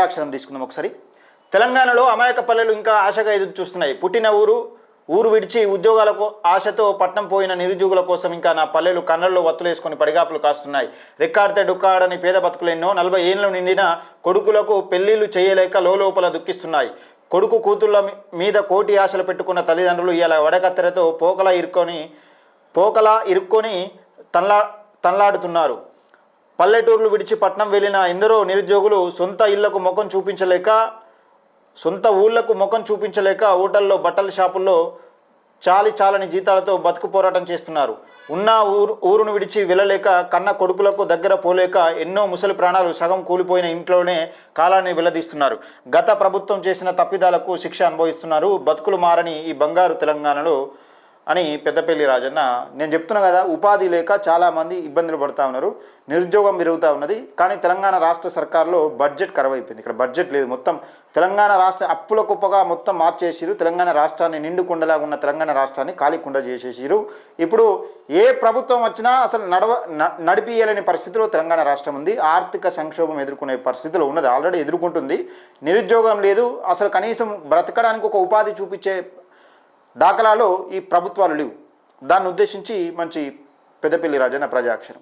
అక్షరం తీసుకుందాం ఒకసారి. తెలంగాణలో అమాయక పల్లెలు ఇంకా ఆశగా ఎదురు చూస్తున్నాయి. పుట్టిన ఊరు విడిచి ఉద్యోగాలకు ఆశతో పట్నం పోయిన నిరుద్యోగుల కోసం ఇంకా నా పల్లెలు కన్నల్లో వత్తులేసుకొని పడిగాపులు కాస్తున్నాయి. రెక్కాడితే డుక్కాడని పేద బతుకులెన్నో 40 ఏళ్ళు నిండిన కొడుకులకు పెళ్లిళ్ళు చేయలేక లోపల దుఃఖిస్తున్నాయి. కొడుకు కూతుళ్ళ మీద కోటి ఆశలు పెట్టుకున్న తల్లిదండ్రులు ఇలా వడకత్తెరతో పోకలా ఇరుక్కొని తనలాడుతున్నారు. పల్లెటూర్లు విడిచి పట్నం వెళ్ళిన ఎందరో నిరుద్యోగులు సొంత ఊళ్ళకు ముఖం చూపించలేక హోటల్లో బట్టల షాపుల్లో చాలని జీతాలతో బతుకు పోరాటం చేస్తున్నారు. ఉన్న ఊరును విడిచి వెళ్ళలేక కన్న కొడుకులకు దగ్గర పోలేక ఎన్నో ముసలి ప్రాణాలు సగం కూలిపోయిన ఇంట్లోనే కాలాన్ని వెల్లదీస్తున్నారు. గత ప్రభుత్వం చేసిన తప్పిదాలకు శిక్ష అనుభవిస్తున్నారు. బతుకులు మారని ఈ బంగారు తెలంగాణలో అని పెద్దపల్లి రాజన్న. నేను చెప్తున్నా కదా, ఉపాధి లేక చాలామంది ఇబ్బందులు పడుతూ ఉన్నారు, నిరుద్యోగం పెరుగుతూ ఉన్నది. కానీ తెలంగాణ రాష్ట్ర సర్కారులో బడ్జెట్ కరువు అయిపోయింది. ఇక్కడ బడ్జెట్ లేదు. మొత్తం తెలంగాణ రాష్ట్ర అప్పుల కుప్పగా మొత్తం మార్చేసిరు. తెలంగాణ రాష్ట్రాన్ని నిండు కుండలాగా ఉన్న తెలంగాణ రాష్ట్రాన్ని ఖాళీ కుండ చేసేసిరు. ఇప్పుడు ఏ ప్రభుత్వం వచ్చినా అసలు నడిపియలేని పరిస్థితిలో తెలంగాణ రాష్ట్రం ఉంది. ఆర్థిక సంక్షోభం ఎదుర్కొనే పరిస్థితిలో ఉన్నది, ఆల్రెడీ ఎదుర్కొంటుంది. నిరుద్యోగం లేదు, అసలు కనీసం బ్రతకడానికి ఒక ఉపాధి చూపించే దాఖలాలో ఈ ప్రభుత్వాలు లేవు. దాన్ని ఉద్దేశించి మంచి పెద్దపల్లి రాజన్న ప్రజాక్షరం.